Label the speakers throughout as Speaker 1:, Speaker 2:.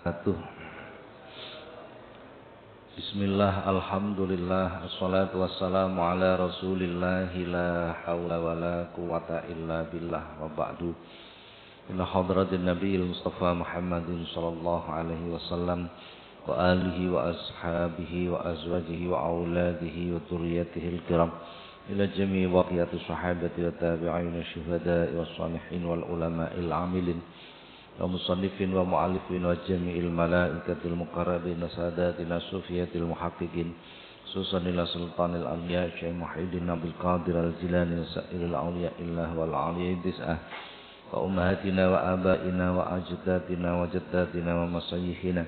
Speaker 1: Satu. Bismillah, alhamdulillah, assalatu wassalamu ala rasulillah, la hawla wa la quwata illa billah, wa ba'du. Ila hadratin nabiyil mustafa Muhammadin sallallahu alaihi wasallam wa alihi wa ashabihi wa azwajihi wa auladihi wa dhurriyyatihi al-kiram, ila jami'i waqiyati sahabati wa tabi'in wa syuhada'i wa salihin wal ulama'il amilin wa musannifin wa mu'allifin wa jami'il malaikatil muqarrabin wa sadatina sufiyatil muhaqqiqin khususan ila sultanil awliya Syekh Muhyiddin Abdul Qadir al-Jilani wa sa'iril awliya illah wal aliyah dis'ah wa ummahatina wa abaina wa ajdatina wa jaddatina wa masayyihina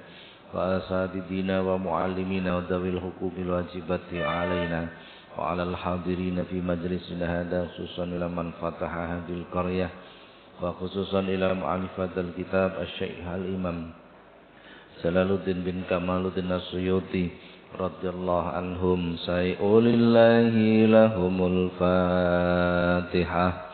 Speaker 1: wa asadidina wa muallimina wa dawil hukubil wajibati alaina wa alal hadirina fi majlisina hada khususan ila man fataha hadil qaryah wa khususan ila mu'alifatul kitab asy-Syaikh al-Imam Jalaluddin bin Kamaluddin As-Suyuti radhiyallahu anhum sayulillahi lahumul Fatihah.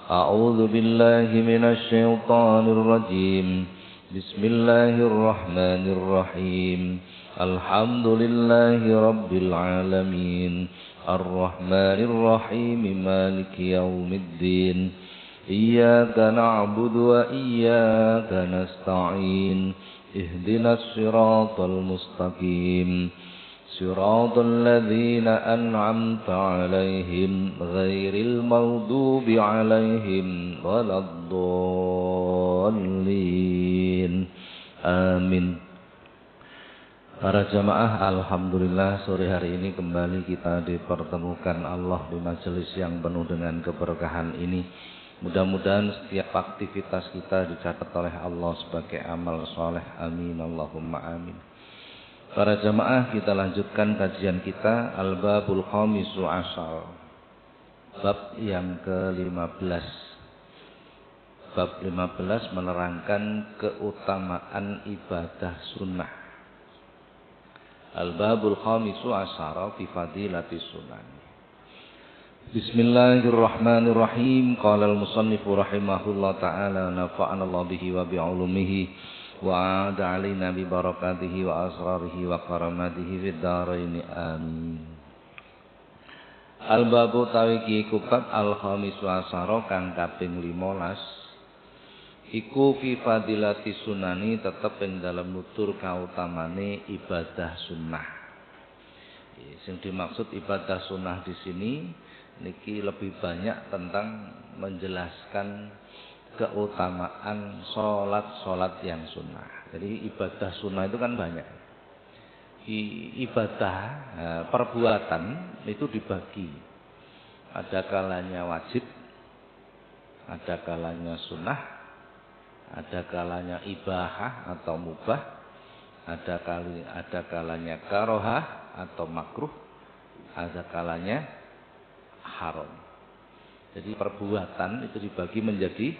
Speaker 1: A'udzu billahi minasy syaithanir rajim. Bismillahirrahmanirrahim. Alhamdulillahi rabbil alamin. Ar-Rahmanir Rahim. Maliki yaumiddin. Iyyaka na'budu wa iyyaka nasta'in. Ihdinas siratal mustaqim. Siratal ladzina an'amta 'alaihim ghairil maghdubi 'alaihim waladdallin. Amin. Para jamaah, alhamdulillah sore hari ini kembali kita dipertemukan Allah di majelis yang penuh dengan keberkahan ini. Mudah-mudahan setiap aktivitas kita dicatat oleh Allah sebagai amal soleh. Amin Allahumma amin. Para jamaah, kita lanjutkan kajian kita Al-Babul Khamisu Ashar, bab yang ke-15. Bab 15 menerangkan keutamaan ibadah sunnah. Al-Babul Khamisu Ashar fi fadilati sunnah. Bismillahirrahmanirrahim. Qala al-musannifu rahimahullah ta'ala nafa'ana Allah bihi wa bi'ulumihi wa a'ada alaina bi barakatihi wa asrarihi wa karamatihi fid dharain amin. Al-babu tawiki kubab al-khamisu asyara kang kaping 15 iku fi fadilati sunani, tetep ing dalam nutur kautamane ibadah sunnah. Sing dimaksud ibadah sunnah di sini niki lebih banyak tentang menjelaskan keutamaan sholat yang sunnah. Jadi ibadah sunnah itu kan banyak. Ibadah perbuatan itu dibagi. Ada kalanya wajib, ada kalanya sunnah, ada kalanya ibahah atau mubah, ada kalanya karohah atau makruh, ada kalanya haram. Jadi perbuatan itu dibagi menjadi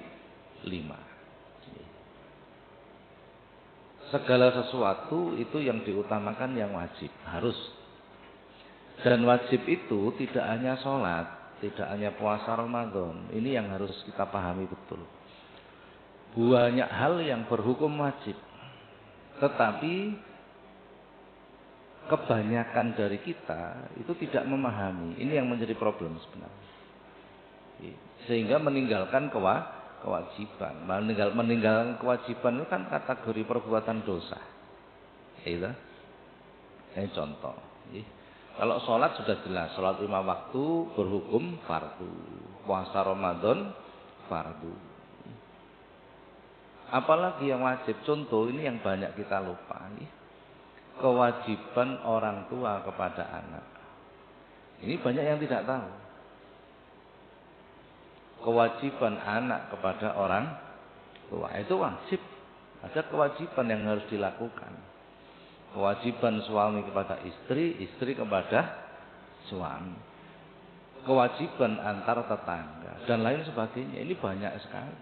Speaker 1: 5. Segala sesuatu itu yang diutamakan yang wajib, harus. Dan wajib itu tidak hanya sholat, tidak hanya puasa Ramadan. Ini yang harus kita pahami betul. Banyak hal yang berhukum wajib, tetapi kebanyakan dari kita itu tidak memahami. Ini yang menjadi problem sebenarnya. Sehingga meninggalkan kewajiban. Meninggalkan kewajiban itu kan kategori perbuatan dosa. Itu. Ini contoh. Kalau sholat sudah jelas. Sholat 5 waktu berhukum fardu. Puasa Ramadan fardu. Apalagi yang wajib. Contoh ini yang banyak kita lupa. Kewajiban orang tua kepada anak. Ini banyak yang tidak tahu. Kewajiban anak kepada orang tua itu wajib. Ada kewajiban yang harus dilakukan. Kewajiban suami kepada istri, istri kepada suami. Kewajiban antar tetangga dan lain sebagainya. Ini banyak sekali.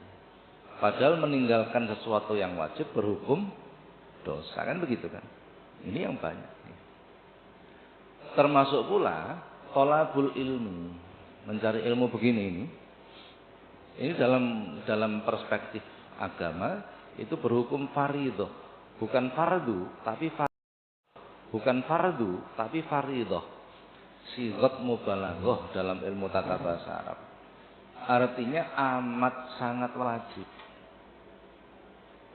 Speaker 1: Padahal meninggalkan sesuatu yang wajib berhukum dosa, kan begitu kan? Ini yang banyak. Termasuk pula thalabul ilmi, mencari ilmu begini ini. Ini dalam perspektif agama itu berhukum fardhu. Bukan fardu, tapi bukan fardu, tapi fardhah. Sighat mubalaghah dalam ilmu tata bahasa Arab. Artinya amat sangat wajib.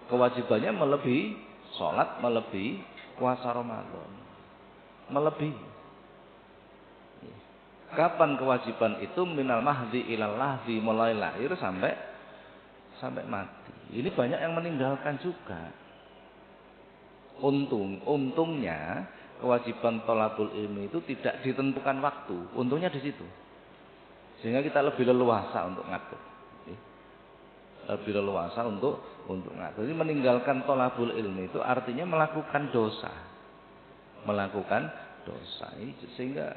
Speaker 1: Kewajibannya melebihi sholat, melebihi puasa Ramadan. Melebihi. Kapan kewajiban itu? Minal mahdi ilal lahdi, mulai lahir sampai mati. Ini banyak yang meninggalkan juga. Untungnya kewajiban thalabul ilmi itu tidak ditentukan waktu. Untungnya di situ. Sehingga kita lebih leluasa untuk ngatur. Lebih leluasa untuk ngatur. Jadi meninggalkan thalabul ilmi itu artinya melakukan dosa. Melakukan dosa. Sehingga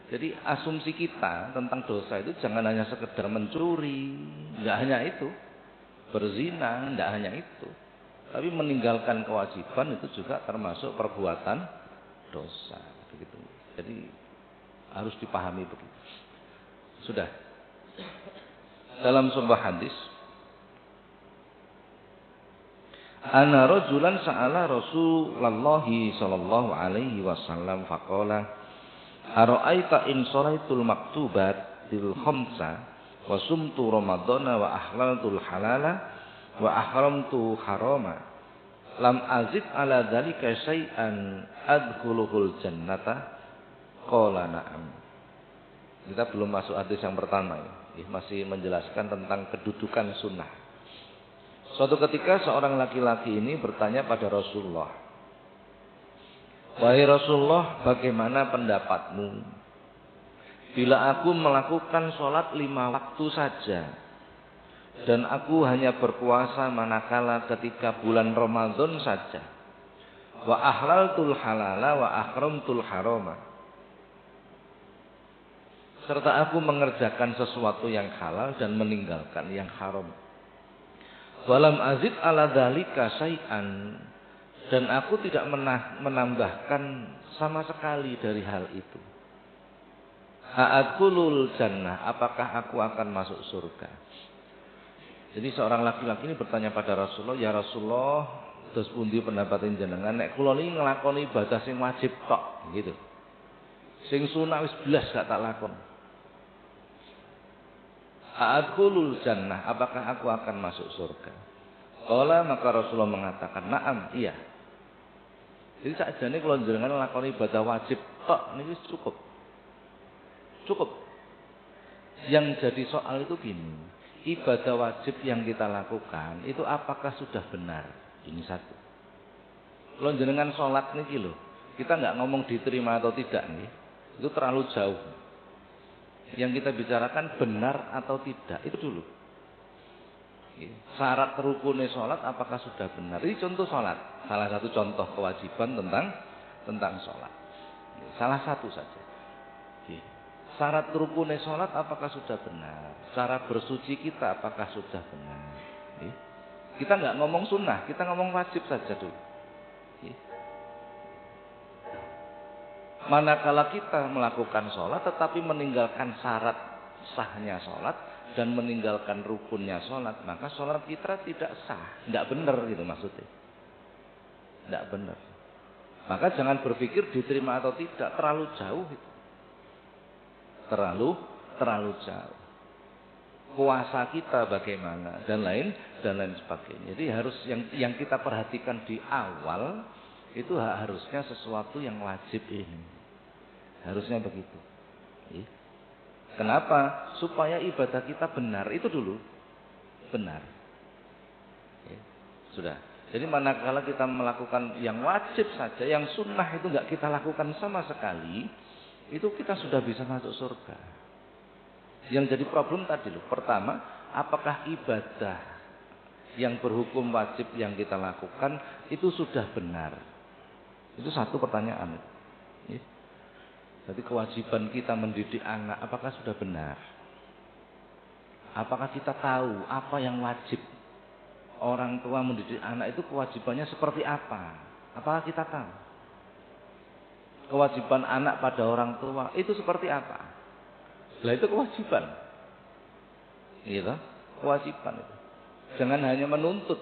Speaker 1: jadi asumsi kita tentang dosa itu jangan hanya sekedar mencuri, enggak hanya itu. Berzina, enggak hanya itu. Tapi meninggalkan kewajiban itu juga termasuk perbuatan dosa, begitu. Jadi harus dipahami begitu. Sudah. Dalam sebuah hadis, ana rajulan sa'ala Rasulullah sallallahu alaihi wasallam faqala ara'aita in sharaitul maktubat bil khamsa wa sumtu ramadhana wa ahlaltul halala wa ahramtu harama lam azid ala dzalika syai'an adkhuluhul jannata qala na'am. Kita belum masuk hadis yang pertama ya. Masih menjelaskan tentang kedudukan sunnah. Suatu ketika seorang laki-laki ini bertanya pada Rasulullah, wahai Rasulullah, bagaimana pendapatmu bila aku melakukan sholat 5 waktu saja dan aku hanya berpuasa manakala ketika bulan Ramadan saja, wa ahlaltul halala wa ahramtul harama, serta aku mengerjakan sesuatu yang halal dan meninggalkan yang haram, walam azid ala dzalika syai'an, dan aku tidak menambahkan sama sekali dari hal itu, a'adkhulul jannah, apakah aku akan masuk surga? Jadi seorang laki-laki ini bertanya pada Rasulullah, ya Rasulullah, terus pundi pendapat jenengan nek kula niki nglakoni ibadah sing wajib tok gitu. Sing sunah wis blas gak tak lakon. A'adkhulul jannah, apakah aku akan masuk surga? Qala, maka Rasulullah mengatakan, na'am, iya. Jadi sakjane kula jenengan nglakoni ibadah wajib tok niki cukup. Cukup. Yang jadi soal itu gini, ibadah wajib yang kita lakukan itu apakah sudah benar? Ini satu. Kalau jenengan sholat niki lho, kita nggak ngomong diterima atau tidak nih, itu terlalu jauh. Yang kita bicarakan benar atau tidak itu dulu. Syarat rukunnya sholat apakah sudah benar? Ini contoh sholat, salah satu contoh kewajiban tentang sholat. Salah satu saja. Syarat rukunnya sholat apakah sudah benar? Cara bersuci kita apakah sudah benar? Kita nggak ngomong sunnah, kita ngomong wajib saja dulu. Manakala kita melakukan sholat tetapi meninggalkan syarat sahnya sholat dan meninggalkan rukunnya sholat, maka sholat kita tidak sah, nggak benar gitu maksudnya. Nggak benar. Maka jangan berpikir diterima atau tidak, terlalu jauh itu. Terlalu jauh. Puasa kita bagaimana dan lain sebagainya. Jadi harus yang kita perhatikan di awal itu harusnya sesuatu yang wajib ini. Harusnya begitu. Kenapa? Supaya ibadah kita benar itu dulu. Benar. Sudah. Jadi manakala kita melakukan yang wajib saja, yang sunnah itu enggak kita lakukan sama sekali, itu kita sudah bisa masuk surga. Yang jadi problem tadi loh. Pertama, apakah ibadah yang berhukum wajib yang kita lakukan itu sudah benar? Itu satu pertanyaan. Jadi kewajiban kita mendidik anak apakah sudah benar? Apakah kita tahu apa yang wajib? Orang tua mendidik anak itu kewajibannya seperti apa? Apakah kita tahu? Kewajiban anak pada orang tua itu seperti apa? Lah itu kewajiban. Gitu, kewajiban itu. Jangan hanya menuntut.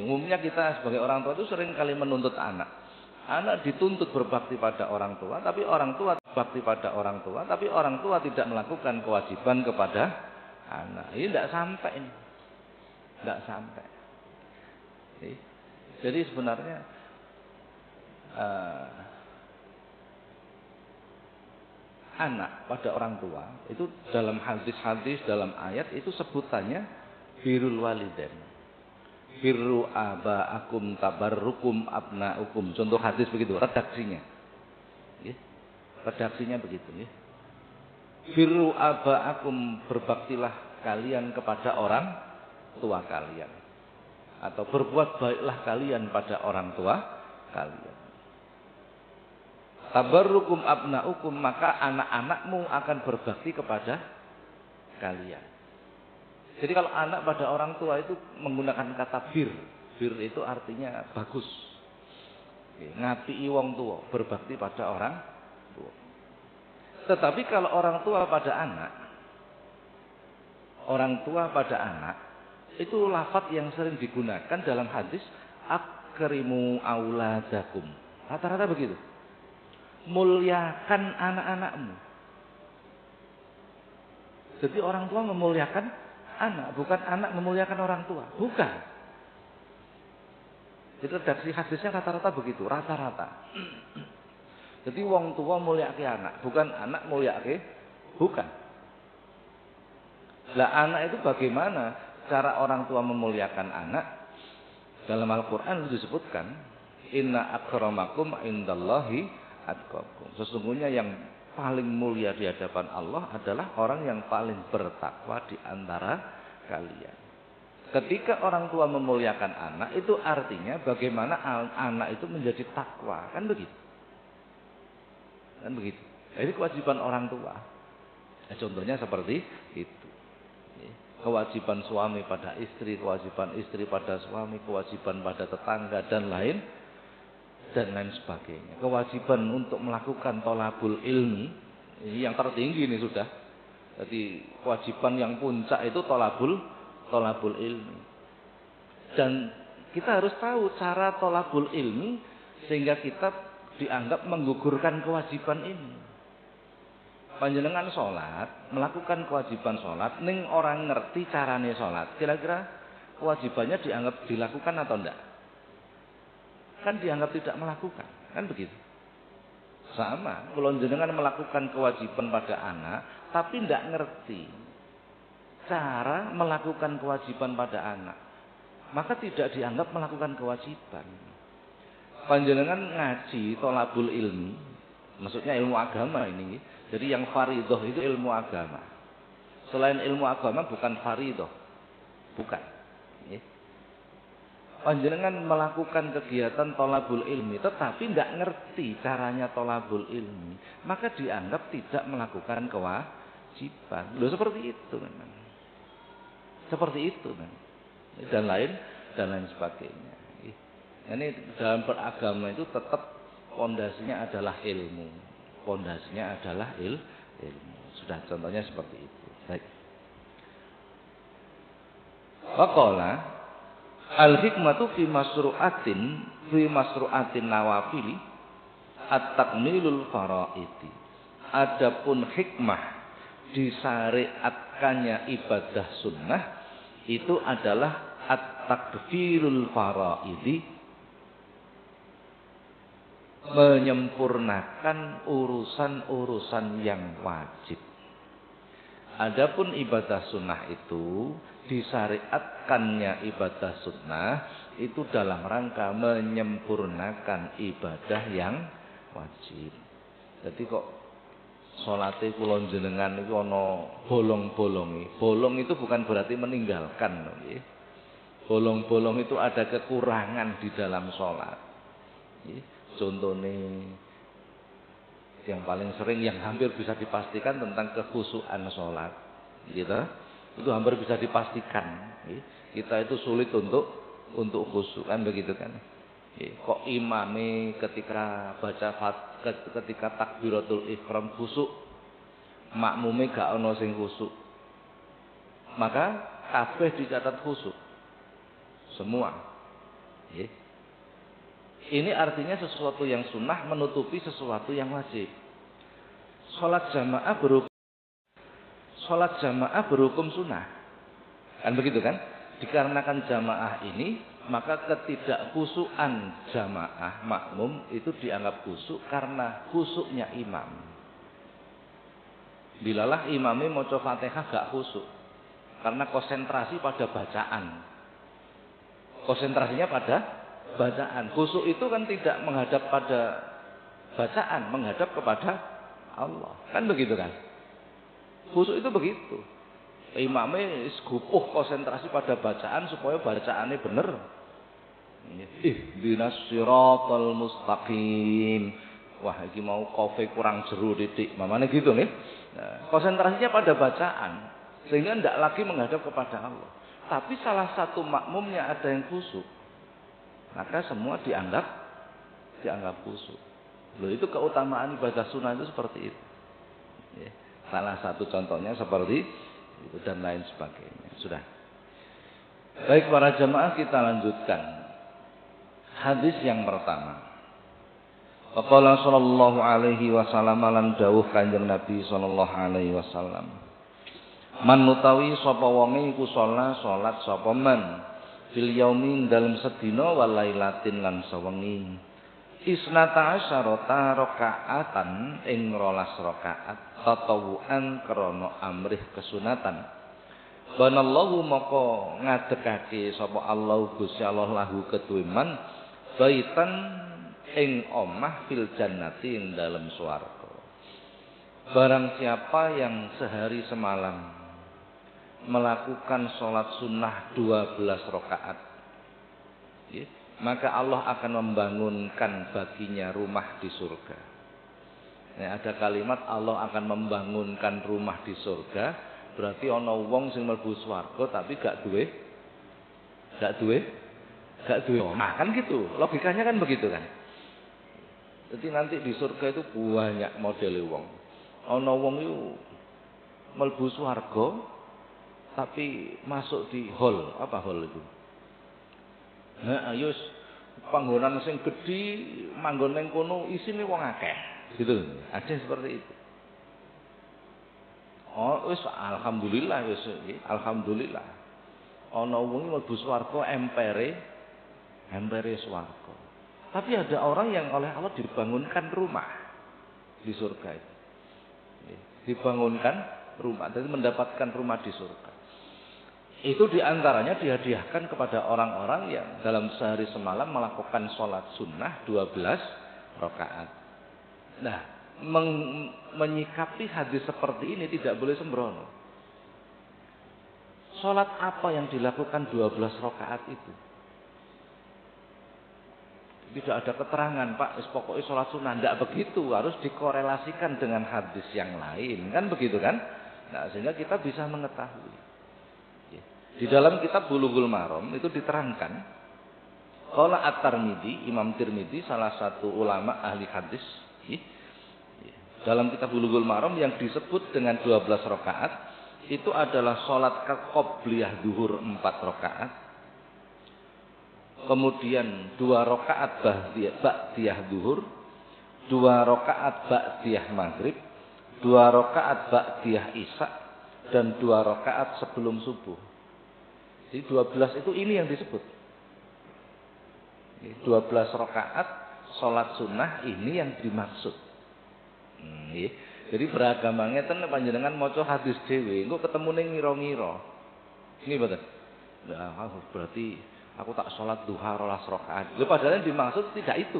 Speaker 1: Umumnya kita sebagai orang tua itu sering kali menuntut anak. Anak dituntut berbakti pada orang tua, tapi orang tua bakti pada orang tua, tapi orang tua tidak melakukan kewajiban kepada anak. Ini tidak sampai ini. Tidak sampai. Jadi sebenarnya anak pada orang tua itu dalam hadis-hadis, dalam ayat itu sebutannya birrul walidain. Birru abaakum tabarrukum abnaukum. Contoh hadis begitu, redaksinya. Redaksinya begitu ya. Birru abaakum, berbaktilah kalian kepada orang tua kalian. Atau berbuat baiklah kalian pada orang tua kalian. Tabarrukum abnaukum, maka anak-anakmu akan berbakti kepada kalian. Jadi kalau anak pada orang tua itu menggunakan kata bir. Bir itu artinya bagus. Ngapii wong tua, berbakti pada orang tua. Tetapi kalau orang tua pada anak, orang tua pada anak, itu lafaz yang sering digunakan dalam hadis akrimu auladakum. Rata-rata begitu. Muliakan anak-anakmu. Jadi orang tua memuliakan anak, bukan anak memuliakan orang tua. Bukan. Jadi redaksi hadisnya rata-rata begitu, rata-rata. Jadi wong tua mulyake anak, bukan anak mulyake, bukan. Lah anak itu bagaimana cara orang tua memuliakan anak? Dalam Al-Qur'an disebutkan, inna akramakum indallahi atqakum. Sesungguhnya yang paling mulia di hadapan Allah adalah orang yang paling bertakwa di antara kalian. Ketika orang tua memuliakan anak, itu artinya bagaimana anak itu menjadi takwa, kan begitu? Kan begitu. Jadi kewajiban orang tua. Contohnya seperti itu. Kewajiban suami pada istri, kewajiban istri pada suami, kewajiban pada tetangga dan lain sebagainya. Kewajiban untuk melakukan thalabul ilmi, ini yang tertinggi ini sudah. Jadi kewajiban yang puncak itu thalabul ilmi. Dan kita harus tahu cara thalabul ilmi sehingga kita dianggap menggugurkan kewajiban ini. Panjenengan sholat, melakukan kewajiban sholat, ning orang ngerti carane sholat, kira-kira kewajibannya dianggap dilakukan atau enggak? Kan dianggap tidak melakukan, kan begitu. Sama, kalau jenengan melakukan kewajiban pada anak, tapi tidak ngerti cara melakukan kewajiban pada anak, maka tidak dianggap melakukan kewajiban. Panjenengan ngaji thalabul ilmi, maksudnya ilmu agama ini. Jadi yang fardhah itu ilmu agama. Selain ilmu agama bukan fardhah, bukan. Panjenengan melakukan kegiatan thalabul ilmi tetapi tidak ngerti caranya thalabul ilmi, maka dianggap tidak melakukan kewajiban. Loh seperti itu memang. Seperti itu memang. Dan lain sebagainya. Ini dalam beragama itu tetap pondasinya adalah ilmu. Pondasinya adalah ilmu. Sudah contohnya seperti itu. Baik. Waqala al-hikmatu fi masru'atin nawafili at-takmilul faraidi. Adapun hikmah disyariatkannya ibadah sunnah itu adalah at-takfirul faraidi, menyempurnakan urusan-urusan yang wajib. Adapun ibadah sunnah itu disyariatkannya ibadah sunnah itu dalam rangka menyempurnakan ibadah yang wajib. Jadi kok salate kula jenengan iki ana bolong-bolonge. Bolong itu bukan berarti meninggalkan, nggih. Bolong-bolong itu ada kekurangan di dalam salat. Contohnya yang paling sering, yang hampir bisa dipastikan tentang kekhusyuan sholat, gitu. Itu hampir bisa dipastikan. Kita itu sulit untuk khusyuk, kan begitu kan? Kok imame ketika ketika takbiratul ihram khusyuk, makmume gak ono sing khusyuk, maka kabeh dicatat khusyuk. semua. Ini artinya sesuatu yang sunnah menutupi sesuatu yang wajib. Sholat jamaah berhukum sunnah. Kan begitu kan? Dikarenakan jamaah ini, maka ketidakkhusyukan jamaah makmum itu dianggap khusyuk karena khusyuknya imam. Bilalah imamnya maca Fatihah gak khusyuk karena konsentrasi pada bacaan. Konsentrasinya pada bacaan. Khusyuk itu kan tidak menghadap pada bacaan, menghadap kepada Allah. Kan begitu kan? Khusyuk itu begitu. Imamnya gupuh konsentrasi pada bacaan supaya bacaannya benar. Ihdinas siratal mustaqim. Wah, ini mau kofe kurang jeru titik. Mamanya gitu nih. Nah, konsentrasinya pada bacaan sehingga tidak lagi menghadap kepada Allah. Tapi salah satu makmumnya ada yang khusyuk, maka semua dianggap khusyuk. Loh, itu keutamaan ibadah sunnah itu seperti itu. Salah satu contohnya seperti itu dan lain sebagainya. Sudah. Baik para jemaah, kita lanjutkan hadis yang pertama. Qala sallallahu alaihi wasallam lan dawuh Kanjeng Nabi sallallahu alaihi wasallam. Man utawi sapa wonge iku salat sapa man fil yaumi dalem sedina wal lailatin lan sewengi. Isnata asyarata rakaatan ing 12 rakaat tatawuan krana amrih kesunatan. Banallahu maka ngadekake sapa Allah Gusti Allah lahu keduwe man baitan ing omah fil jannati ing dalem swarga. Barang siapa yang sehari semalam melakukan sholat sunnah 12 rakaat, maka Allah akan membangunkan baginya rumah di surga. Nah, ada kalimat Allah akan membangunkan rumah di surga, berarti ana wong sing mlebu swarga tapi gak duwe omah, kan gitu. Logikanya kan begitu kan. Jadi nanti di surga itu banyak model wong. Ana wong itu mlebu swarga tapi masuk di hall. Apa hall itu? Nah, ayus panggonan sing gedhi manggon ning kono isine wong akeh. Gitu. Ada seperti itu. Oh, wis alhamdulillah wis alhamdulillah. Ana wong mlebu swarga empere swarga. Tapi ada orang yang oleh Allah dibangunkan rumah di surga itu. Dibangunkan rumah, jadi mendapatkan rumah di surga. Itu diantaranya dihadiahkan kepada orang-orang yang dalam sehari semalam melakukan sholat sunnah 12 rakaat. Nah, menyikapi hadis seperti ini tidak boleh sembrono. Sholat apa yang dilakukan 12 rakaat itu? Tidak ada keterangan, Pak, pokoknya sholat sunnah. Tidak begitu, harus dikorelasikan dengan hadis yang lain. Kan begitu kan? Nah, sehingga kita bisa mengetahui. Di dalam kitab Bulughul Maram itu diterangkan, qala At-Tirmidzi, Imam Tirmidzi salah satu ulama ahli hadis, dalam kitab Bulughul Maram yang disebut dengan 12 rakaat itu adalah sholat qobliyah zuhur 4 rakaat, kemudian 2 rakaat ba'diyah zuhur, 2 rakaat ba'diyah maghrib, 2 rakaat ba'diyah isya, dan 2 rakaat sebelum subuh. Jadi 12 itu ini yang disebut. 12 rakaat sholat sunnah ini yang dimaksud. Jadi beragama ngeten panjenengan maca hadis dhewe, engko ketemune ngira-ngira. Ini betul. Nah, berarti aku tak sholat duha 12 rakaat. Lho padahal yang dimaksud tidak itu.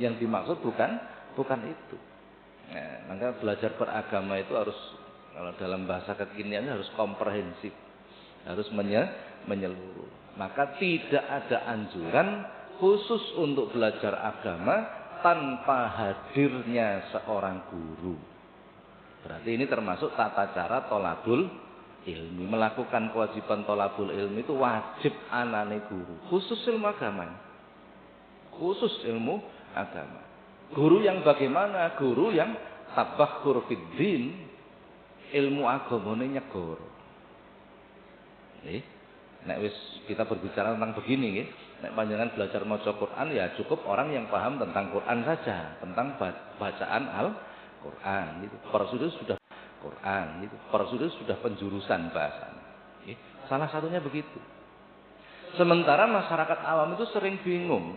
Speaker 1: Yang dimaksud bukan itu. Nah, maka belajar beragama itu harus, kalau dalam bahasa kekinian harus komprehensif. Harus menyeluruh. Maka tidak ada anjuran khusus untuk belajar agama tanpa hadirnya seorang guru. Berarti ini termasuk tata cara tolabul ilmi. Melakukan kewajiban tolabul ilmi itu wajib anane guru. Khusus ilmu agama. Khusus ilmu agama. Guru yang bagaimana? Guru yang tabakhur fid din, ilmu agamane nyegoro. Nek wis kita berbicara tentang begini nggih, nek panjenengan belajar maca Quran ya cukup orang yang paham tentang Quran saja, tentang bacaan Al-Quran gitu. Prosedur sudah Quran gitu. Prosedur sudah penjurusan bahasa. Salah satunya begitu. Sementara masyarakat awam itu sering bingung.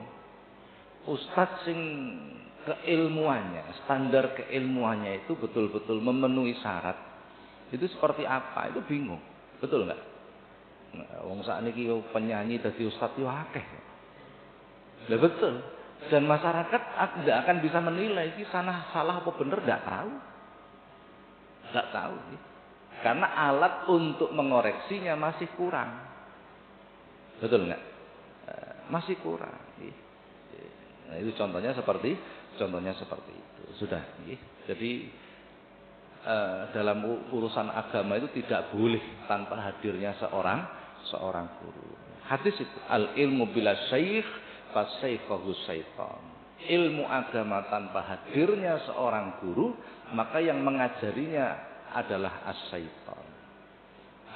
Speaker 1: Ustadz sing keilmuannya, standar keilmuannya itu betul-betul memenuhi syarat. Itu seperti apa? Itu bingung. Betul enggak? Wong sakniki penyanyi dadi ustadz yo akeh. Lah betul. Dan masyarakat tidak akan bisa menilai iki salah apa benar, enggak tahu. Enggak tahu. Karena alat untuk mengoreksinya masih kurang. Betul enggak? Masih kurang. Nah, itu contohnya seperti itu. Sudah. Jadi dalam urusan agama itu tidak boleh tanpa hadirnya seorang guru. Hadis itu al-ilmu bila syaikh fasyaikhu syaitan. Ilmu agama tanpa hadirnya seorang guru, maka yang mengajarinya adalah as-syaitan.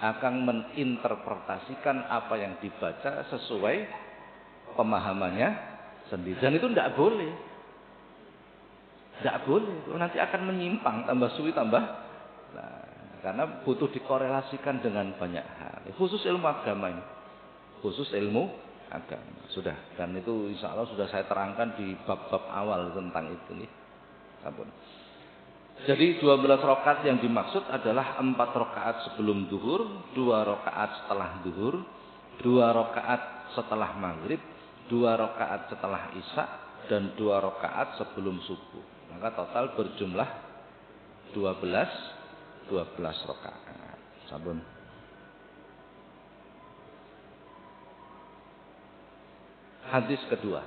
Speaker 1: Akan meninterpretasikan apa yang dibaca sesuai pemahamannya sendiri. Dan itu tidak boleh. Tidak boleh. Nanti akan menyimpang, tambah suwi tambah. Nah, karena butuh dikorelasikan dengan banyak hal. Khusus ilmu agama ini. Khusus ilmu agama. Sudah. Dan itu insya Allah sudah saya terangkan di bab-bab awal tentang itu nih. Sampun. Jadi 12 rakaat yang dimaksud adalah 4 rakaat sebelum zuhur, 2 rakaat setelah zuhur, 2 rakaat setelah maghrib, 2 rakaat setelah isya, dan 2 rakaat sebelum subuh. Maka total berjumlah 12 rakaat. Sampun. Hadis kedua.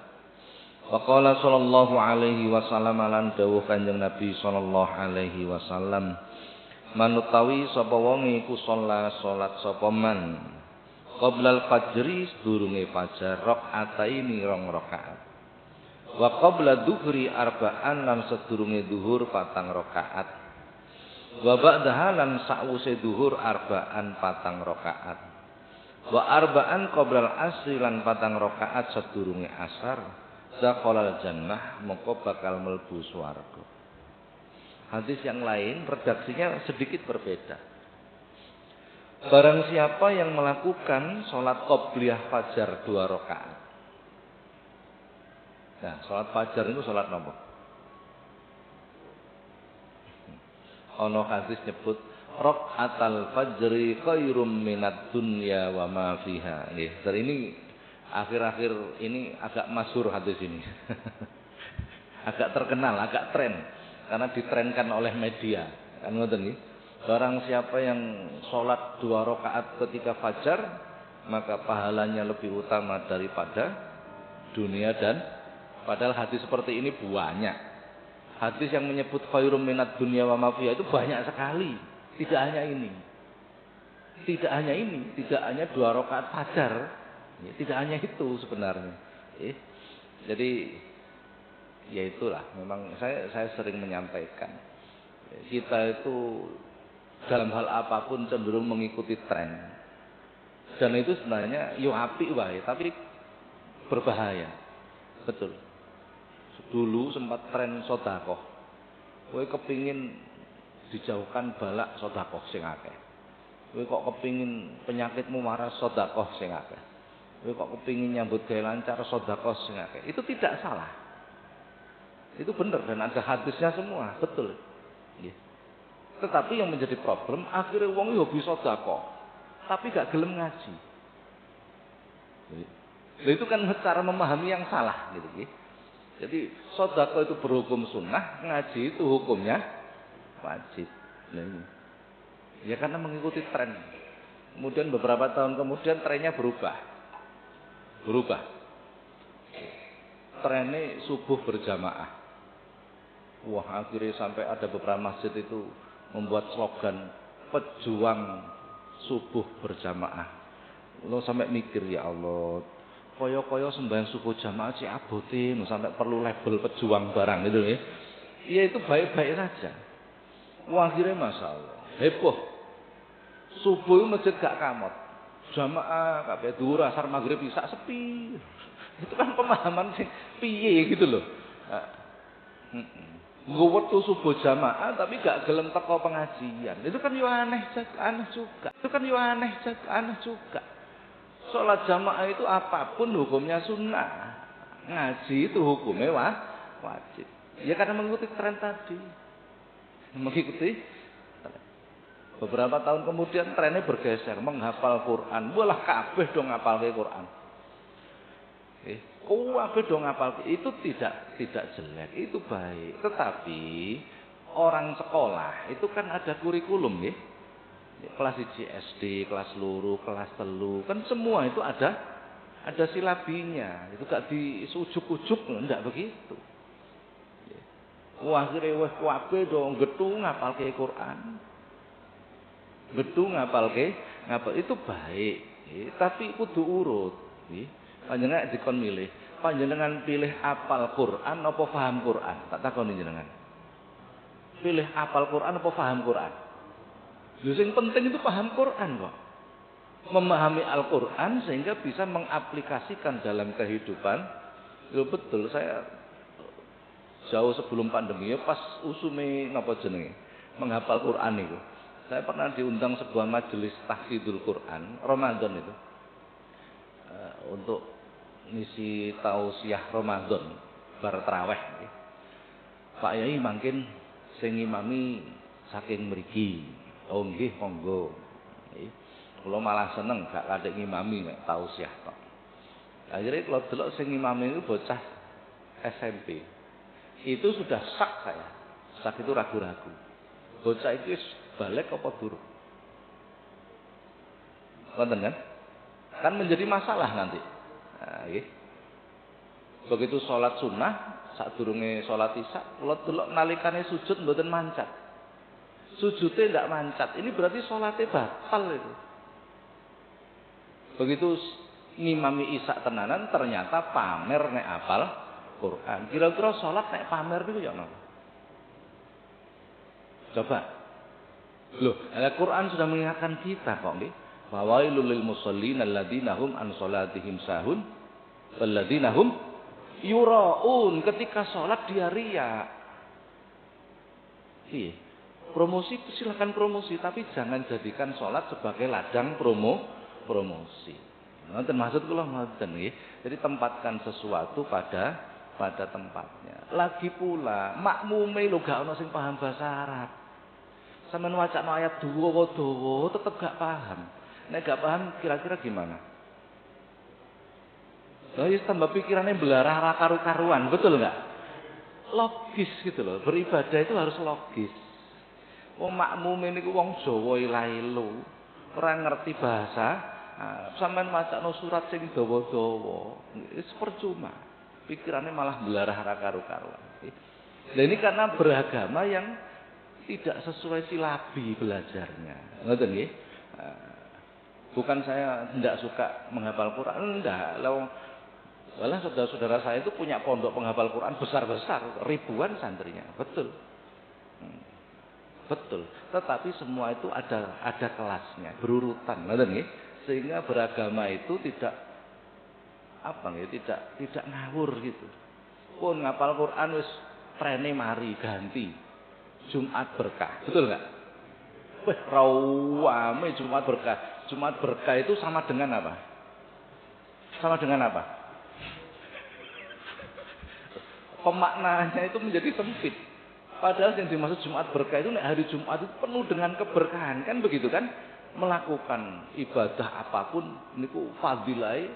Speaker 1: Waqala sallallahu alaihi wasallam lan dawuh Kanjeng Nabi sallallahu alaihi wasallam, manutawi sapa wong iku salat sapa man qoblal fajri sedurunge fajar rakaataini 2 rakaat. Wa qabla dhuhri arba'an lan sedurunge zuhur 4 rakaat. Wa ba'daha lan sa'wuse zuhur arba'an 4 rakaat. Wa arba'an qoblal asri lan 4 rakaat sedurunge asar. Dakhalal jannah, moko bakal mlebu swarga. Hadis yang lain redaksinya sedikit berbeda. Barang siapa yang melakukan sholat qobliyah fajar 2 rakaat. Nah, sholat fajar itu sholat apa? Ono hadis nyebut rakaatal fajri khairum minad dunya wa ma fiha. Nggih, dari ini akhir-akhir ini agak masyhur hadis ini. Agak terkenal, agak tren karena ditrenkan oleh media. Kan ngoten nggih. Barang siapa yang sholat 2 rakaat ketika fajar, maka pahalanya lebih utama daripada dunia dan padahal hadis seperti ini banyak. Hadis yang menyebut khairum minad dunya wa ma fiha itu banyak sekali. Tidak hanya ini. Tidak hanya 2 rakaat fajar. Ya, tidak hanya itu sebenarnya. Jadi ya itulah. Memang saya sering menyampaikan. Kita itu dalam hal apapun cenderung mengikuti tren. Dan itu sebenarnya yo apik wae, tapi berbahaya. Betul. Dulu sempat tren sedekah. Kowe kepingin dijauhkan balak sedekah sing akeh. Kowe kok kepingin penyakitmu waras sedekah sing akeh. Kowe kok kepingin nyambut gawe lancar sedekah sing akeh. Itu tidak salah. Itu benar dan ada hadisnya semua, betul. Nggih. Tetapi yang menjadi problem akhirnya wong yo bisa sedekah, tapi gak gelem ngaji. Nah, itu kan cara memahami yang salah gitu nggih. Jadi sedekah itu berhukum sunnah, ngaji itu hukumnya wajib. Ya karena mengikuti tren. Kemudian beberapa tahun kemudian trennya berubah. Trennya subuh berjamaah. Wah, akhirnya sampai ada beberapa masjid itu membuat slogan pejuang subuh berjamaah. Lo sampai mikir ya Allah, koyo-koyo sembahyang subuh jamaah sih abotin sampai perlu label pejuang barang gitu ya. Iya itu baik-baik saja. Wah, akhirnya masalah heboh. Subuh masjid gak kamot. Jamaah kabeh dhuwur asar maghrib isya sepi. Itu kan pemahaman sing piye gitu loh. Nggo wektu subuh jamaah tapi gak gelem teko pengajian. Itu kan yo aneh juga. Itu kan yo aneh juga. Salat jamaah itu apapun hukumnya sunnah. Ngaji itu hukumnya wajib. Ya karena mengikuti tren tadi. Mengikuti beberapa tahun kemudian trennya bergeser menghafal Quran. Walah kabeh dong ngapalke Quran. Kabeh dong ngapalke. Itu tidak jelek, itu baik. Tetapi orang sekolah itu kan ada kurikulum nggih. Kelas 1 SD, kelas loro, kelas telu, kan semua itu ada silabinya. Itu gak disujuk-ujuk, enggak begitu. Wah, akhirnya wis kabeh dong gethu ngapalke Quran. Betul ngapal itu baik, tapi kudu urut. Panjenengan dikon milih, panjenengan pilih apal Quran apa paham Quran? Tak takoni jenengan. Pilih apal Quran apa paham Quran? Lho sing penting itu paham Quran kok. Memahami Al-Quran sehingga bisa mengaplikasikan dalam kehidupan. Lho betul, saya jauh sebelum pandemi ya pas usume napa jenenge menghafal Quran itu. Saya pernah diundang sebuah majelis tahfidzul Quran Ramadan itu untuk ngisi tausiah Ramadan bar tarawih. Pak Yai mangkin sing ngimami saking mriki. Oh nggih monggo. Kula malah seneng gak kadek ngimami nek tausiah kok. Akhirnya kalau delok sing ngimami itu bocah SMP. Itu sudah sak saya. Sak itu ragu-ragu. Bocah itu balik apa durung? Wonten kan? Kan menjadi masalah nanti. Nah, begitu sholat sunnah, sadurunge sholat isya, kula delok nalikane sujud mboten mancat. Sujudnya ndak mancat. Ini berarti sholatnya batal itu. Begitu ngimami isya tenanan ternyata pamer nek apal Quran. Kira-kira sholat nek pamer niku ya napa? Coba. Loh, Al-Quran sudah mengingatkan kita kok nggih. Fawailul lil musallin alladzina hum an salatihim sahun walladzina hum yuraun. Ketika salat dia riya. Iya. Promosi silakan promosi tapi jangan jadikan salat sebagai ladang promosi. Ngoten maksud kula ngoten nggih. Jadi tempatkan sesuatu pada tempatnya. Lagi pula makmume lho gak ana sing paham bahasa Arab. Sampeyan wacana ayat dawa tetep gak paham. Nek gak paham kira-kira gimana? Lah ya tambah pikirannya belarah karu-karuan, betul enggak? Logis gitu loh. Beribadah itu harus logis. Wong makmume niku wong Jawa ilailu, ora ngerti bahasa, sampeyan wacana surat sing dawa-dawa, wis percuma. Pikirannya malah belarah karu-karuan. Nah ini karena beragama yang tidak sesuai silabi belajarnya. Ngoten nggih. Bukan saya tidak suka menghafal Quran, enggak. Walah saudara-saudara saya itu punya pondok penghafal Quran besar-besar, ribuan santrinya. Betul. Betul. Tetapi semua itu ada kelasnya, berurutan, ngoten nggih. Sehingga beragama itu tidak tidak ngawur gitu. Pun ngapal Quran wis trene mari ganti. Jumat berkah, betul nggak? Wah, rawame Jumat berkah. Jumat berkah itu sama dengan apa? Sama dengan apa? Pemaknaannya itu menjadi sempit. Padahal yang dimaksud Jumat berkah itu hari Jumat itu penuh dengan keberkahan, kan begitu kan? Melakukan ibadah apapun niku fadilai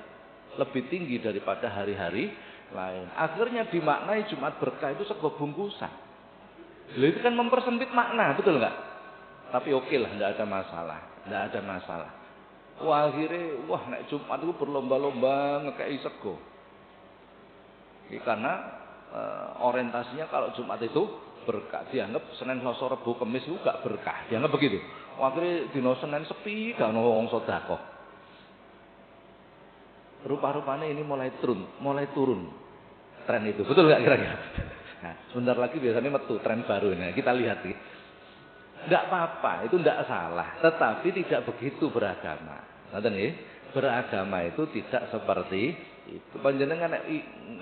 Speaker 1: lebih tinggi daripada hari-hari lain. Akhirnya dimaknai Jumat berkah itu sebuah bungkusan. Itu kan mempersempit makna, betul nggak? Tapi oke lah, nggak ada masalah. Wah akhirnya, nek Jumat itu berlomba-lomba ngekei sego. Karena orientasinya kalau Jumat itu berkah, dianggap Senin, Selasa, Rabu, Kamis itu gak berkah, dianggap begitu. Wah akhirnya dino Senin sepi, gak ono wong sedekah. Rupa-rupanya ini mulai turun tren itu, betul nggak kira-kira? Nah, sebentar lagi biasanya metu tren baru ini. Kita lihat nih. Enggak apa-apa, itu enggak salah, tetapi tidak begitu beragama. Ngoten nggih. Beragama itu tidak seperti itu. Panjenengan nek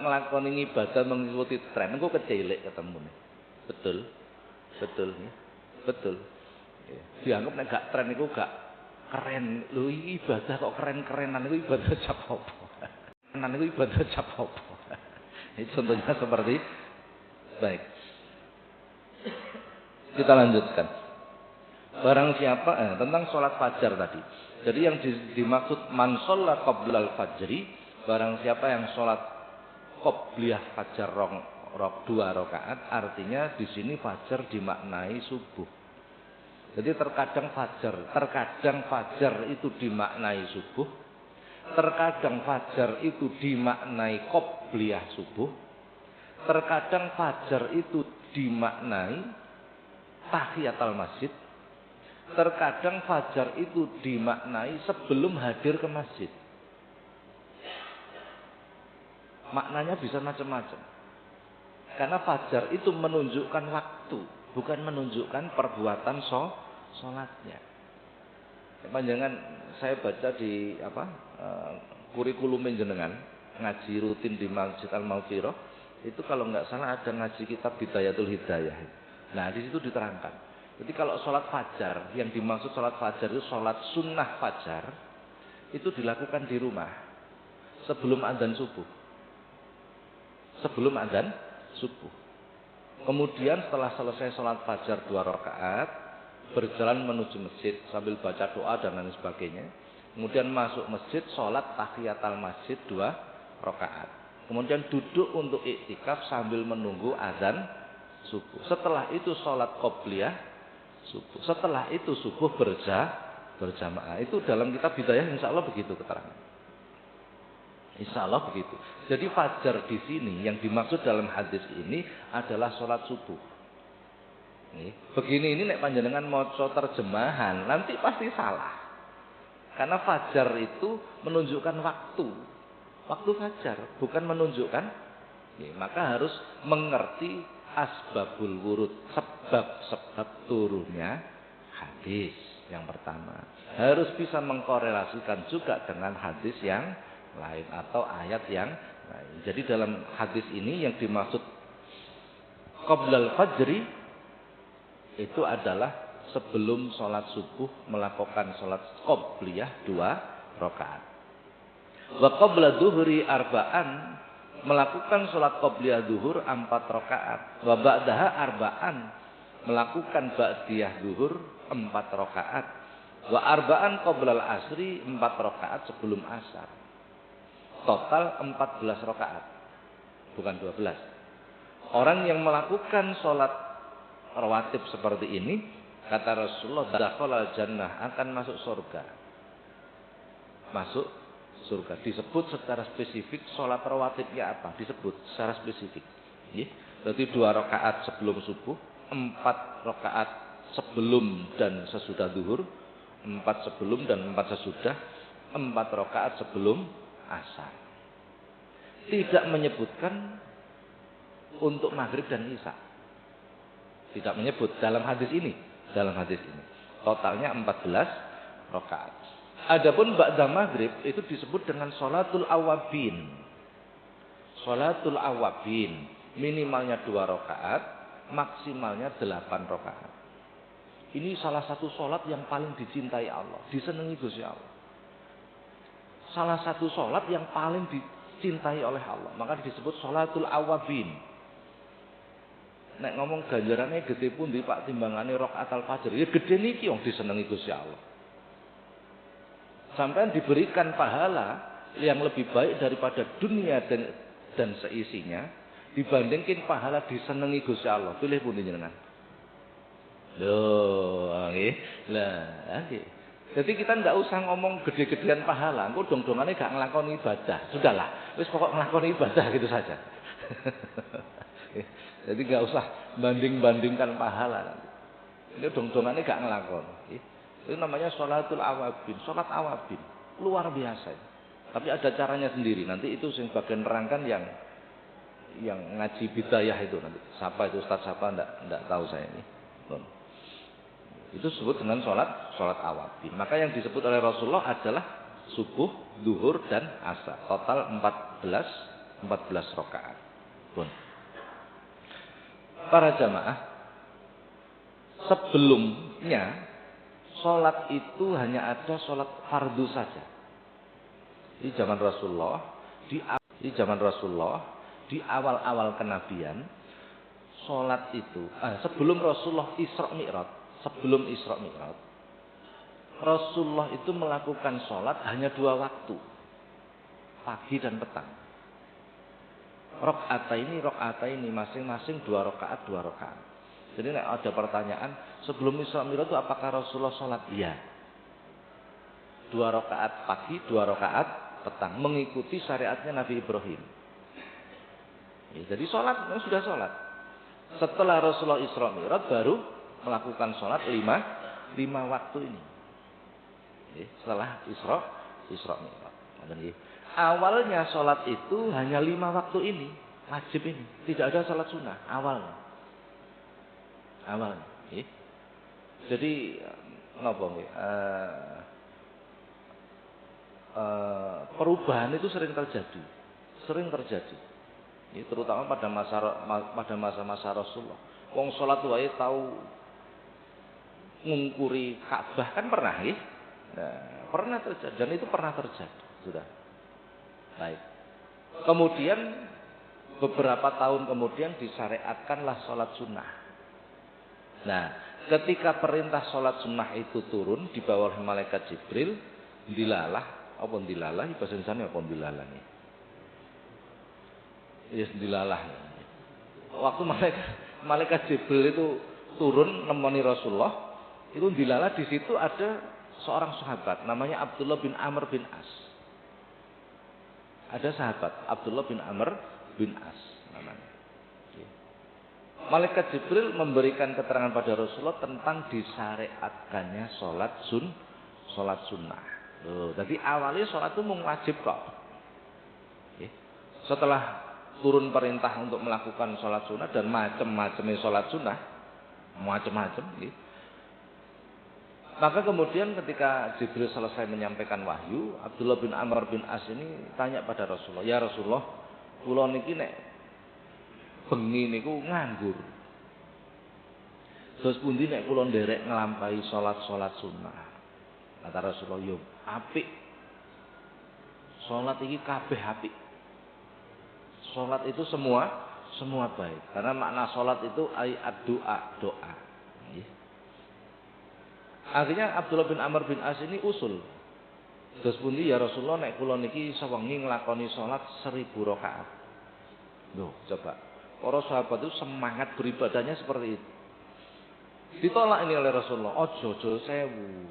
Speaker 1: nglakoni ibadah mengikuti tren engko kecilik ketemune. Betul. Betul nggih. Betul. Dianggap nek gak tren iku gak keren. Lho iki ibadah kok keren-kerenan iku ibadah cap apa? Kerenan iku ibadah cap apa? Ini contohnya seperti baik. Kita lanjutkan. Barang siapa tentang sholat fajar tadi. Jadi yang dimaksud man sholat qoblal fajri, barang siapa yang sholat qobliyah fajar dua rakaat, artinya di sini fajar dimaknai subuh. Jadi terkadang fajar itu dimaknai subuh, terkadang fajar itu dimaknai qobliyah subuh, terkadang fajar itu dimaknai tahiyatul masjid. Terkadang fajar itu dimaknai sebelum hadir ke masjid. Maknanya bisa macam-macam. Karena fajar itu menunjukkan waktu, bukan menunjukkan perbuatan sholatnya. Panjangan saya baca di kurikulum jenengan ngaji rutin di Masjid Al-Maghfirah itu kalau nggak salah ada ngaji kitab Bidayatul Hidayah. Nah di situ diterangkan. Jadi kalau sholat fajar, yang dimaksud sholat fajar itu sholat sunnah fajar, itu dilakukan di rumah sebelum adzan subuh. Sebelum adzan subuh. Kemudian setelah selesai sholat fajar 2 rakaat, berjalan menuju masjid sambil baca doa dan lain sebagainya. Kemudian masuk masjid, sholat tahiyatul masjid 2 rakaat. Kemudian duduk untuk iktikaf sambil menunggu adzan subuh. Setelah itu sholat qobliyah subuh. Setelah itu subuh berjamaah. Itu dalam kitab Bidayah insya Allah begitu keterangan. Insya Allah begitu. Jadi fajar di sini yang dimaksud dalam hadis ini adalah sholat subuh. Begini ini nek panjenengan maca terjemahan nanti pasti salah. Karena fajar itu menunjukkan waktu fajar, bukan menunjukkan. Maka harus mengerti asbabul wurud, sebab-sebab turunnya hadis yang pertama. Harus bisa mengkorelasikan juga dengan hadis yang lain atau ayat yang lain. Jadi dalam hadis ini yang dimaksud qoblal fajri itu adalah sebelum sholat subuh melakukan sholat qobliyah 2 rakaat. Wa qabla duhri arba'an, melakukan sholat qobliyah duhur 4 rakaat. Wa ba'daha arba'an, melakukan ba'diyah duhur 4 rakaat. Wa arba'an qoblal asri 4 rakaat sebelum asar. Total 14 rakaat. Bukan 12. Orang yang melakukan sholat rawatib seperti ini, kata Rasulullah, dakhalal jannah, akan masuk surga. Masuk surga. Disebut secara spesifik sholat rawatibnya apa? Disebut secara spesifik. Berarti 2 rakaat sebelum subuh, 4 rakaat sebelum dan sesudah duhur, 4 sebelum dan 4 sesudah, 4 rakaat sebelum asar. Tidak menyebutkan untuk maghrib dan isya. Tidak menyebut dalam hadis ini. Dalam hadis ini. Totalnya 14 rakaat. Adapun ba'da maghrib itu disebut dengan sholatul awabin. Sholatul awabin. Minimalnya 2 rakaat. Maksimalnya 8 rakaat. Ini salah satu sholat yang paling dicintai Allah. Disenangi Gusti Allah. Salah satu sholat yang paling dicintai oleh Allah. Maka disebut sholatul awabin. Nek ngomong ganjarannya gede pun di Pak timbangannya rakaat al-fajr. Ya gede niki yang disenangi Gusti Allah. Sampai diberikan pahala yang lebih baik daripada dunia dan seisinya. Dibandingkan pahala disenangi Gusti Allah. Pilih pun jenengan. Loh, nggih. Lah, nggih. Jadi kita ndak usah ngomong gede-gedean pahala. Engko dong-dongannya gak nglakoni ibadah. Sudahlah, wis pokok nglakoni ibadah gitu saja. Jadi nggak usah banding-bandingkan pahala. Ini dong-dongannya gak nglakoni. Itu namanya sholatul awabin, sholat awabin. Luar biasa. Tapi ada caranya sendiri. Nanti itu yang bagian nerangkan yang ngaji bidayah itu nanti. Siapa itu Ustaz siapa enggak tahu saya ini. Itu disebut dengan sholat awabin. Maka yang disebut oleh Rasulullah adalah subuh, duhur dan asar. Total 14 rakaat. Pun. Para jamaah, sebelumnya sholat itu hanya ada sholat fardu saja. Di zaman Rasulullah, di awal-awal kenabian, sholat itu sebelum Rasulullah Isra Mi'raj, Rasulullah itu melakukan sholat hanya 2 waktu, pagi dan petang. Rakaat ini masing-masing 2 rakaat. Jadi ada pertanyaan, sebelum Isra Mi'raj itu apakah Rasulullah sholat? Iya. 2 rakaat pagi, 2 rakaat petang, mengikuti syariatnya Nabi Ibrahim. Ya, jadi sudah sholat. Setelah Rasulullah Isra Mi'raj baru melakukan sholat 5 waktu ini. Ya, setelah Isra Mi'raj. Awalnya sholat itu hanya 5 waktu ini, wajib ini, tidak ada sholat sunnah awalnya. Ya. Jadi perubahan itu sering terjadi. Ya, terutama pada masa Rasulullah. Wong sholat wae tahu ngungkuri Ka'bah kan pernah ya? Nah, pernah terjadi dan itu pernah terjadi sudah. Baik. Kemudian beberapa tahun kemudian disyariatkanlah sholat sunnah. Nah, ketika perintah sholat sunnah itu turun di bawah malaikat Jibril, dilalah bahasa Indonesia apa dilalah nih? Yes, dilalah. Waktu malaikat Jibril itu turun nemoni Rasulullah, itu dilalah, di situ ada seorang sahabat namanya Abdullah bin Amr bin As. Ada sahabat Abdullah bin Amr bin As namanya. Malaikat Jibril memberikan keterangan pada Rasulullah tentang disyariatkannya sholat sunnah. Jadi awalnya sholat itu wajib kok. Setelah turun perintah untuk melakukan sholat sunnah dan macam-macamnya sholat sunnah, macam-macam. Maka kemudian ketika Jibril selesai menyampaikan wahyu, Abdullah bin Amr bin As ini tanya pada Rasulullah, "Ya Rasulullah, kula niki nek bengi niku nganggur. Terus pundi nek kula nderek nglampahi salat sunnah?" Kata Rasulullah, "Yo apik. Salat iki kabeh apik. Salat itu semua baik. Karena makna salat itu doa. Akhirnya Abdullah bin Amr bin As ini usul. Terus pundi ya Rasulullah nek kula niki sewengi nglakoni salat 1000 rakaat. Loh, coba. Para sahabat itu semangat beribadahnya seperti itu. Ditolak ini oleh Rasulullah, "Ojo 1000.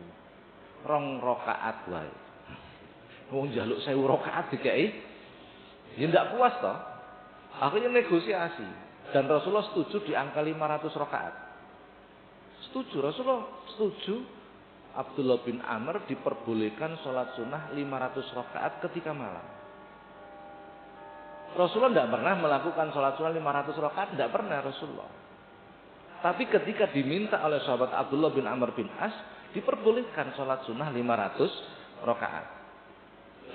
Speaker 1: 2 rakaat wae." Wong njaluk 1000 rakaat dikei, ya ndak puas toh. Akhirnya negosiasi dan Rasulullah setuju di angka 500 rakaat. Rasulullah setuju Abdullah bin Amr diperbolehkan sholat sunnah 500 rakaat ketika malam. Rasulullah tidak pernah melakukan sholat sunnah 500 rakaat, tidak pernah Rasulullah. Tapi ketika diminta oleh sahabat Abdullah bin Amr bin As, diperbolehkan sholat sunnah 500 rakaat.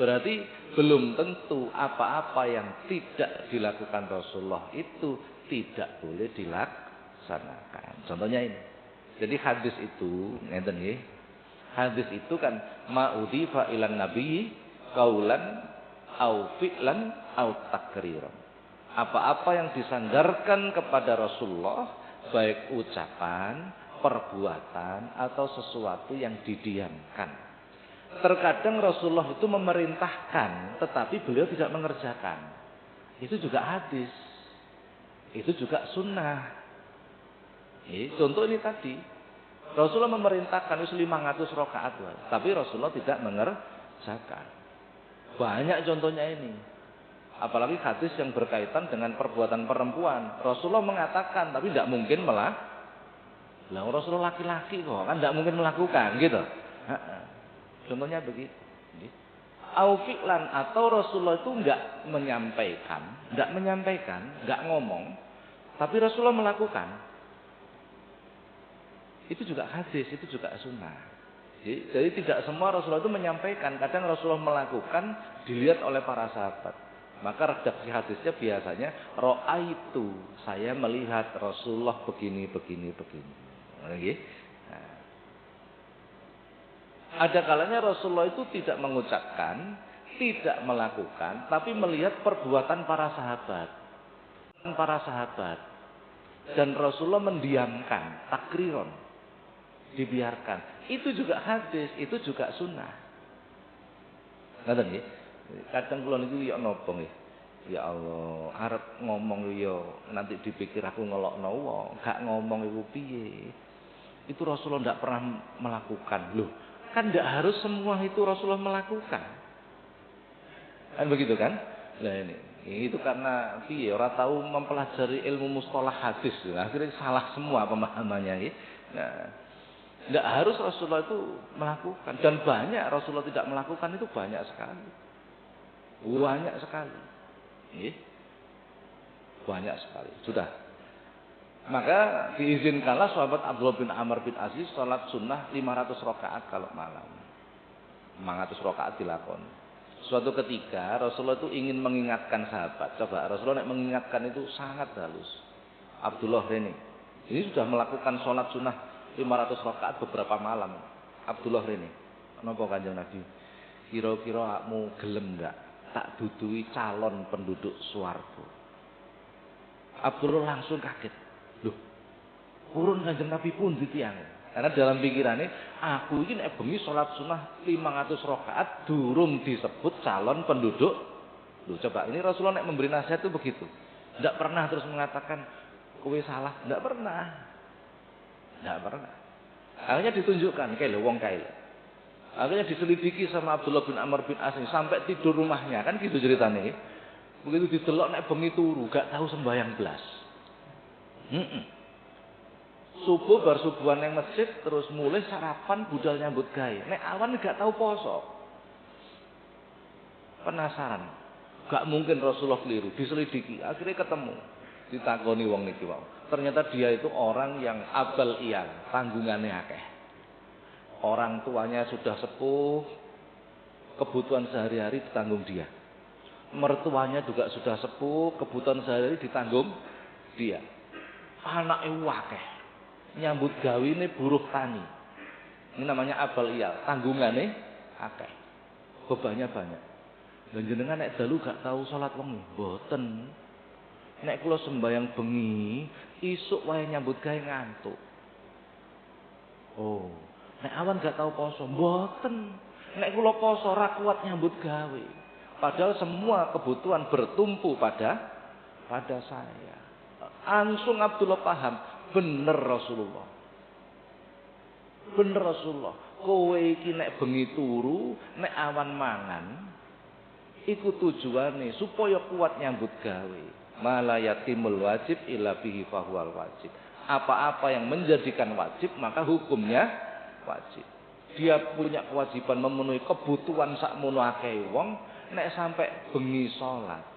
Speaker 1: Berarti belum tentu apa-apa yang tidak dilakukan Rasulullah itu tidak boleh dilaksanakan. Contohnya ini. Jadi hadis itu, ngeten nggih. Hadis itu kan ma'udhifa ilan nabi qaulan au fi'lan au takriran. Apa-apa yang disandarkan kepada Rasulullah, baik ucapan, perbuatan atau sesuatu yang didiamkan. Terkadang Rasulullah itu memerintahkan, tetapi beliau tidak mengerjakan. Itu juga hadis. Itu juga sunnah. Contoh ini tadi, Rasulullah memerintahkan 500 rakaat, tapi Rasulullah tidak mengerjakan. Banyak contohnya ini. Apalagi hadis yang berkaitan dengan perbuatan perempuan. Rasulullah mengatakan, tapi tidak mungkin Rasulullah laki-laki kok, kan tidak mungkin melakukan, gitu. Contohnya begitu. Aufi'lan atau Rasulullah itu enggak menyampaikan, enggak ngomong, tapi Rasulullah melakukan. Itu juga hadis, itu juga sunnah. Jadi tidak semua Rasulullah itu menyampaikan, kadang Rasulullah melakukan dilihat oleh para sahabat. Maka redaksi hadisnya biasanya ro'aitu, saya melihat Rasulullah begini. Nah, ada kalanya Rasulullah itu tidak mengucapkan, tidak melakukan, tapi melihat perbuatan para sahabat. Dan Rasulullah mendiamkan, takriron, dibiarkan. Itu juga hadis, itu juga sunnah. Ngaten nggih. Kadang kula niku ya napa nggih. Ya Allah, arep ngomong ya nanti dipikir aku ngelokno wong, gak ngomong iku piye. Itu Rasulullah ndak pernah melakukan. Loh, kan ndak harus semua itu Rasulullah melakukan. Kan begitu kan? Nah ini itu karena piye ora tahu mempelajari ilmu mustalah hadis. Akhirnya salah semua pemahamannya nggih. Nah, ndak harus Rasulullah itu melakukan, dan banyak Rasulullah tidak melakukan itu banyak sekali. Banyak sekali. Banyak sekali. Sudah. Maka diizinkanlah sahabat Abdullah bin Amr bin Aziz salat sunnah 500 rakaat kalau malam. 500 rakaat dilakoni. Suatu ketika Rasulullah itu ingin mengingatkan sahabat. Coba Rasulullah mengingatkan itu sangat halus. Abdullah Reni. Ini sudah melakukan salat sunnah 500 rakaat beberapa malam. Abdullah Reni. Napa Kanjeng Nabi? Kira-kira akmu gelem enggak tak dudui calon penduduk swarga? Abdullah langsung kaget. Loh, purun Kanjeng Nabi pun tiyang. Karena dalam pikirannya, aku ini nek bengi salat sunnah 500 rakaat durung disebut calon penduduk. Loh, coba ini Rasulullah nek memberi nasihat itu begitu. Tidak pernah terus mengatakan kowe salah, tidak pernah. Tidak pernah. Akhirnya ditunjukkan kayak wong kayak. Akhirnya diselidiki sama Abdullah bin Amr bin As sampai tidur rumahnya, kan gitu ceritanya. Begitu didelok nek bengi turu, gak tahu sembahyang blas. Subuh bar subuhan yang masjid terus mulai sarapan budal nyambut gawe. Nek awan gak tahu poso. Penasaran. Gak mungkin Rasulullah keliru, diselidiki, akhirnya ketemu. Ditakoni wong niki wae. Ternyata dia itu orang yang abal iyal, tanggungannya akeh. Orang tuanya sudah sepuh, kebutuhan sehari-hari ditanggung dia. Mertuanya juga sudah sepuh, kebutuhan sehari-hari ditanggung dia. Anake akeh. Nyambut gawe ini buruh tani. Ini namanya abal iyal, tanggungannya akeh. Bebannya banyak. Dan jenengan nek dalu gak tahu salat wengi, mboten. Nek kula sembayang bengi, isuk wae nyambut gawe ngantuk. Oh, nek awan gak tahu poso, mboten. Nek kula poso ora kuat nyambut gawe. Padahal semua kebutuhan bertumpu pada saya. Langsung Abdullah paham, bener Rasulullah. Bener Rasulullah. Kowe iki nek bengi turu, nek awan mangan, iku tujuane supaya kuat nyambut gawe. Malayatimul wajib illa bihi fahuwal wajib. Apa-apa yang menjadikan wajib maka hukumnya wajib. Dia punya kewajiban memenuhi kebutuhan sakmono akeh wong, nek sampai bengi salat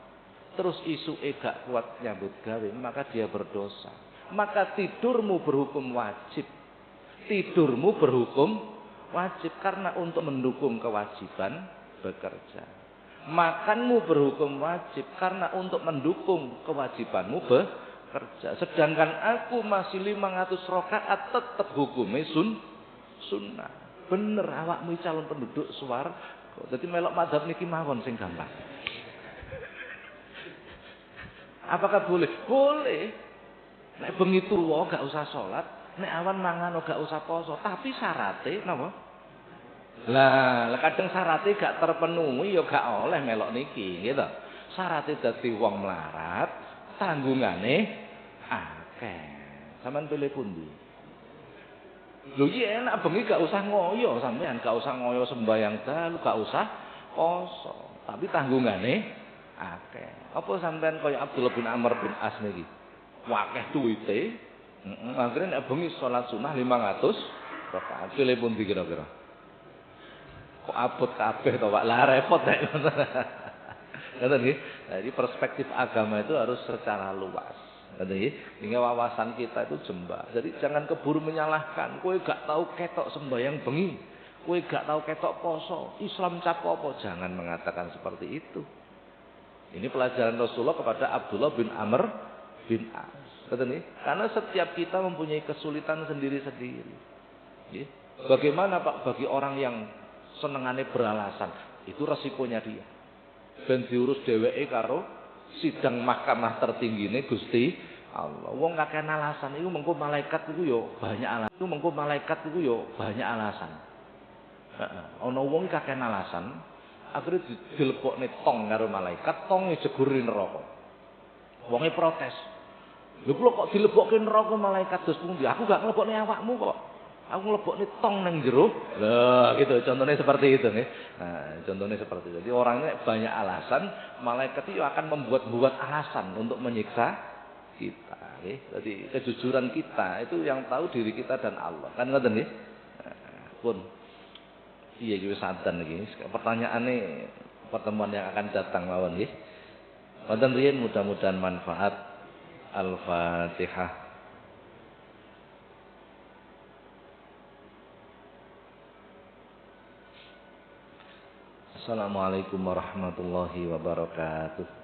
Speaker 1: terus isuke gak kuat nyambut gawe, maka dia berdosa. Maka tidurmu berhukum wajib. Tidurmu berhukum wajib karena untuk mendukung kewajiban bekerja. Makanmu berhukum wajib karena untuk mendukung kewajibanmu bekerja. Sedangkan aku masih 500 rakaat tetap hukumnya sunnah. Bener awakmu calon penduduk swarga. Dadi melok madzhab niki mawon sing gampang. Apakah boleh? Boleh. Nek bengi tuwa gak usah salat, nek awan mangan gak usah poso, tapi syarate napa? Lah, kadang syarate gak terpenuhi ya gak oleh melok niki, gitu. Syarate dadi wong melarat, tanggungane akeh. Sampeyan pilih pundi? Lho iya enak bengi gak usah ngoyo sampean, gak usah ngoyo sembayang dalu, gak usah poso, tapi tanggungane akeh. Apa sampean kaya Abdullah bin Amr bin As niki? Wakeh duwite, akhirnya nek bengi salat sunah 500 rakaat. Pilih pundi kira-kira? Kok abot kabeh to, Pak? Lah repot nek ngono. Ngoten nggih. Jadi perspektif agama itu harus secara luas. Ngoten nggih. Sehingga wawasan kita itu jembar. Jadi jangan keburu menyalahkan. Kowe gak tahu ketok sembayang bengi. kowe gak tahu ketok poso, Islam cap apa? Jangan mengatakan seperti itu. Ini pelajaran Rasulullah kepada Abdullah bin Amr bin As. Kata nih, karena setiap kita mempunyai kesulitan sendiri-sendiri. Bagaimana Pak bagi orang yang senengane beralasan? Itu resikonya dia. Ben diurus dheweke karo sidang mahkamah tertinggine Gusti Allah. Wong kakek alasan iku mengko malaikat iku yo banyak alasan. Iku mengko malaikat iku yo banyak alasan. Ana wong kakek alasan, akhire dilebokne tong karo malaikat, tonge jeguri neraka. Wonge protes. Lho kula kok dilebokke neraka malaikat dos pundi? Aku gak nglebokne awakmu kok. Aku nglebokne tong nang jero. Lah gitu contohnya seperti itu nggih. Nah, contohnya seperti itu. Jadi orangnya banyak alasan, malaikat itu akan membuat alasan untuk menyiksa kita nggih. Jadi kejujuran kita itu yang tahu diri kita dan Allah. Kan ngoten nggih? Pun iya iki wis sadan iki. Pertanyaane pertemuan yang akan datang mawon nggih. Wonten riyen mudah-mudahan manfaat. Al-Fatihah. Assalamualaikum warahmatullahi wabarakatuh.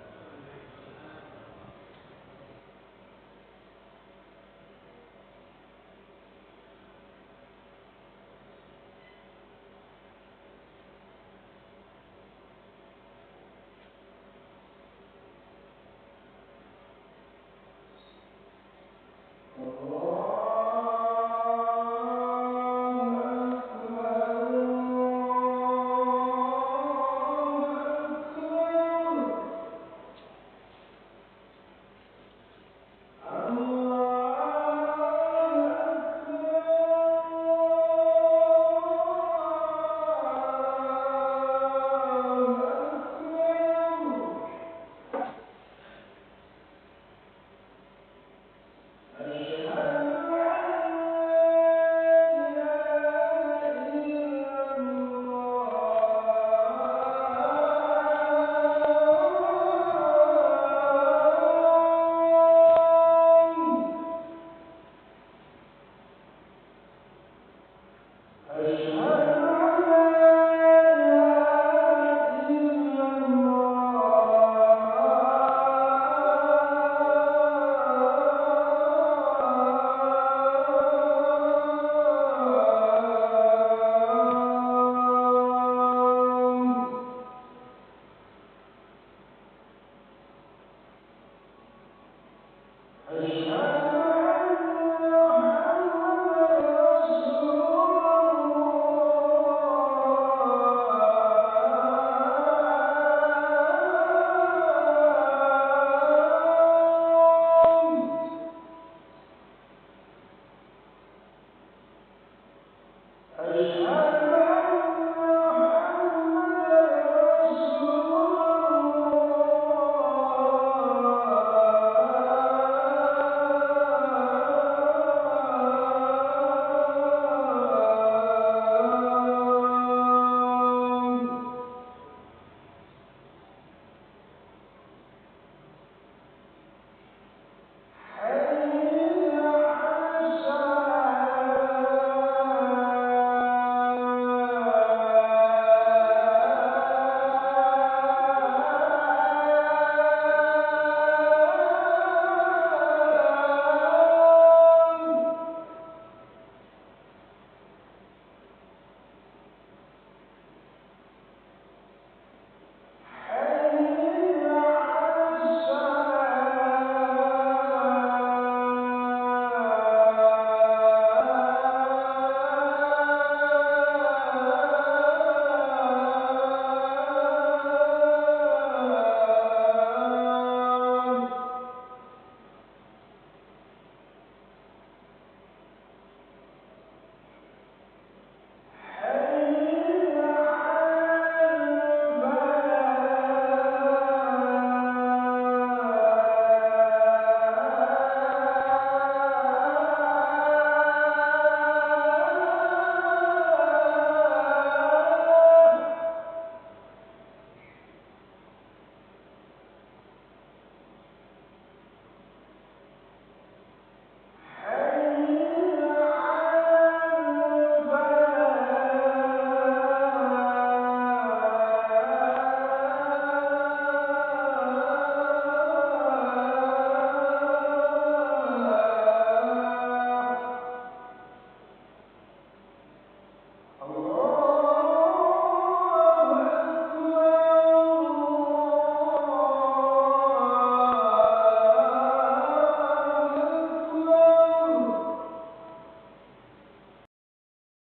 Speaker 2: الله